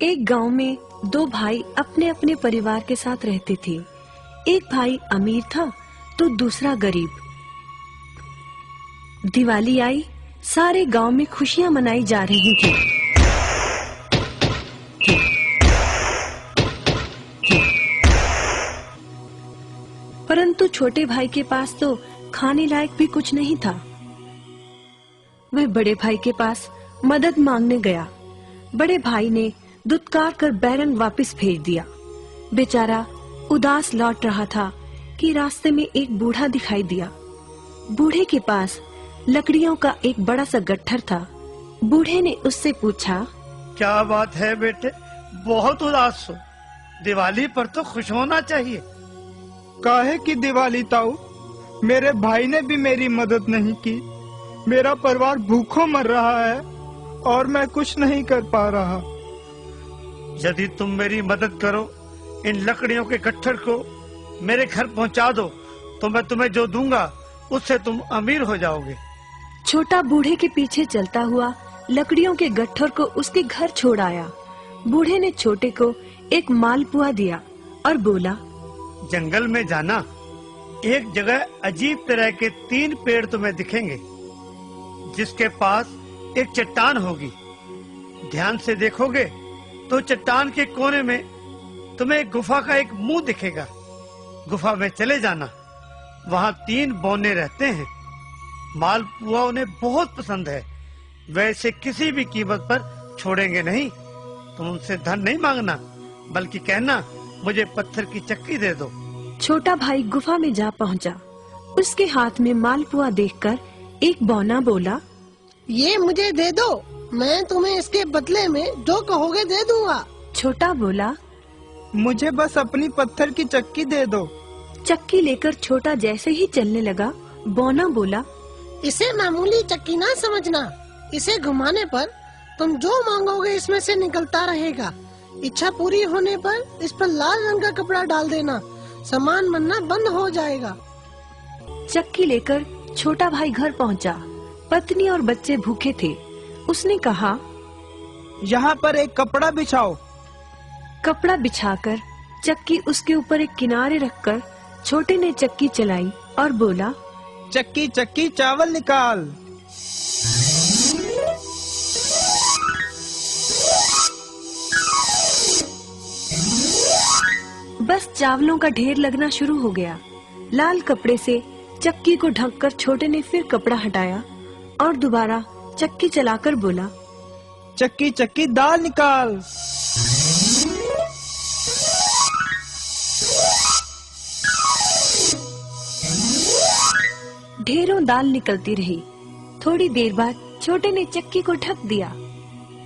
एक गांव में दो भाई अपने अपने परिवार के साथ रहते थे। एक भाई अमीर था तो दूसरा गरीब। दिवाली आई, सारे गांव में खुशियां मनाई जा रही थी। परंतु छोटे भाई के पास तो खाने लायक भी कुछ नहीं था। वह बड़े भाई के पास मदद मांगने गया। बड़े भाई ने दुत्कार कर बैरंग वापस भेज दिया। बेचारा उदास लौट रहा था कि रास्ते में एक बूढ़ा दिखाई दिया। बूढ़े के पास लकड़ियों का एक बड़ा सा गट्ठर था। बूढ़े ने उससे पूछा, क्या बात है बेटे, बहुत उदास हो? दिवाली पर तो खुश होना चाहिए। काहे की दिवाली ताऊ, मेरे भाई ने भी मेरी मदद नहीं की। मेरा परिवार भूखों मर रहा है और मैं कुछ नहीं कर पा रहा। यदि तुम मेरी मदद करो, इन लकड़ियों के गट्ठर को मेरे घर पहुंचा दो तो मैं तुम्हें जो दूंगा उससे तुम अमीर हो जाओगे। छोटा बूढ़े के पीछे चलता हुआ लकड़ियों के गट्ठर को उसके घर छोड़ आया। बूढ़े ने छोटे को एक मालपुआ दिया और बोला, जंगल में जाना, एक जगह अजीब तरह के 3 पेड़ तुम्हें दिखेंगे, जिसके पास एक चट्टान होगी। ध्यान से देखोगे तो चट्टान के कोने में तुम्हें एक गुफा का एक मुंह दिखेगा। गुफा में चले जाना, वहाँ 3 बौने रहते हैं। मालपुआ उन्हें बहुत पसंद है, वैसे किसी भी कीमत पर छोड़ेंगे नहीं। तुम उनसे धन नहीं मांगना, बल्कि कहना मुझे पत्थर की चक्की दे दो। छोटा भाई गुफा में जा पहुंचा। उसके हाथ में मालपुआ देखकर एक बौना बोला, ये मुझे दे दो, मैं तुम्हें इसके बदले में जो कहोगे दे दूंगा। छोटा बोला, मुझे बस अपनी पत्थर की चक्की दे दो। चक्की लेकर छोटा जैसे ही चलने लगा, बौना बोला, इसे मामूली चक्की ना समझना, इसे घुमाने पर तुम जो मांगोगे इसमें से निकलता रहेगा। इच्छा पूरी होने पर इस पर लाल रंग का कपड़ा डाल देना, सामान बनना बंद हो जाएगा। चक्की लेकर छोटा भाई घर पहुंचा। पत्नी और बच्चे भूखे थे। उसने कहा, यहाँ पर एक कपड़ा बिछाओ। कपड़ा बिछाकर चक्की उसके ऊपर एक किनारे रखकर छोटे ने चक्की चलाई और बोला, चक्की चक्की चावल निकाल। बस चावलों का ढेर लगना शुरू हो गया। लाल कपड़े से चक्की को ढककर छोटे ने फिर कपड़ा हटाया और दोबारा चक्की चलाकर बोला, चक्की चक्की दाल निकाल। ढेरों दाल निकलती रही। थोड़ी देर बाद छोटे ने चक्की को ढक दिया।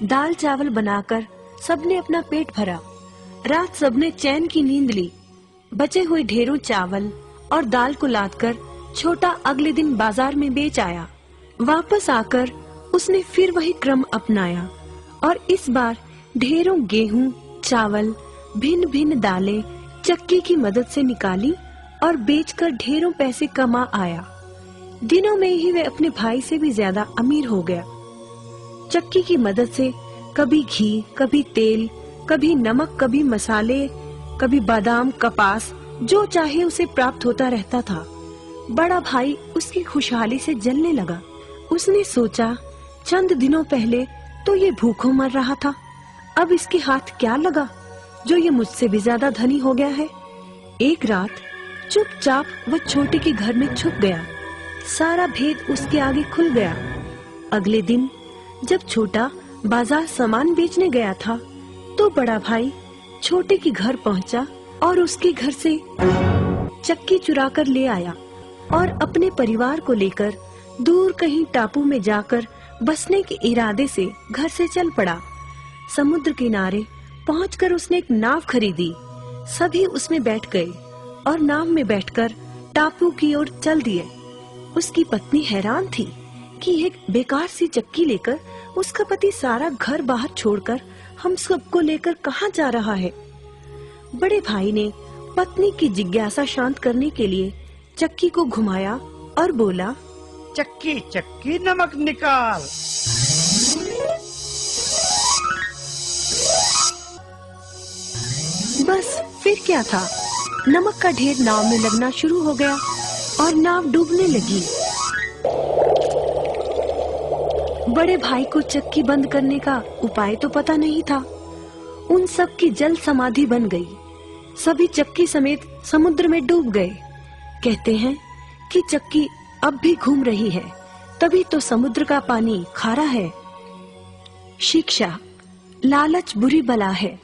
दाल चावल बनाकर सबने अपना पेट भरा। रात सबने चैन की नींद ली। बचे हुए ढेरों चावल और दाल को लादकर छोटा अगले दिन बाजार में बेच आया। वापस आकर उसने फिर वही क्रम अपनाया और इस बार ढेरों गेहूं, चावल, भिन्न भिन्न दालें चक्की की मदद से निकाली और बेचकर ढेरों पैसे कमा आया। दिनों में ही वह अपने भाई से भी ज्यादा अमीर हो गया। चक्की की मदद से कभी घी, कभी तेल, कभी नमक, कभी मसाले, कभी बादाम, कपास, जो चाहे उसे प्राप्त होता रहता था। बड़ा भाई उसकी खुशहाली से जलने लगा। उसने सोचा, चंद दिनों पहले तो ये भूखों मर रहा था, अब इसके हाथ क्या लगा जो ये मुझसे भी ज्यादा धनी हो गया है। एक रात चुपचाप वह छोटे के घर में छुप गया। सारा भेद उसके आगे खुल गया। अगले दिन जब छोटा बाजार सामान बेचने गया था तो बड़ा भाई छोटे के घर पहुंचा और उसके घर से चक्की चुरा कर ले आया और अपने परिवार को लेकर दूर कहीं टापू में जाकर बसने के इरादे से घर से चल पड़ा। समुद्र किनारे पहुंचकर उसने एक नाव खरीदी। सभी उसमें बैठ गए और नाव में बैठकर टापू की ओर चल दिए। उसकी पत्नी हैरान थी कि एक बेकार सी चक्की लेकर उसका पति सारा घर बाहर छोड़कर हम सबको लेकर कहाँ जा रहा है। बड़े भाई ने पत्नी की जिज्ञासा शांत करने के लिए चक्की को घुमाया और बोला, चक्की चक्की नमक निकाल। बस फिर क्या था, नमक का ढेर नाव में लगना शुरू हो गया और नाव डूबने लगी। बड़े भाई को चक्की बंद करने का उपाय तो पता नहीं था। उन सब की जल समाधि बन गई। सभी चक्की समेत समुद्र में डूब गए। कहते हैं कि चक्की अब भी घूम रही है, तभी तो समुद्र का पानी खारा है। शिक्षा, लालच बुरी बला है।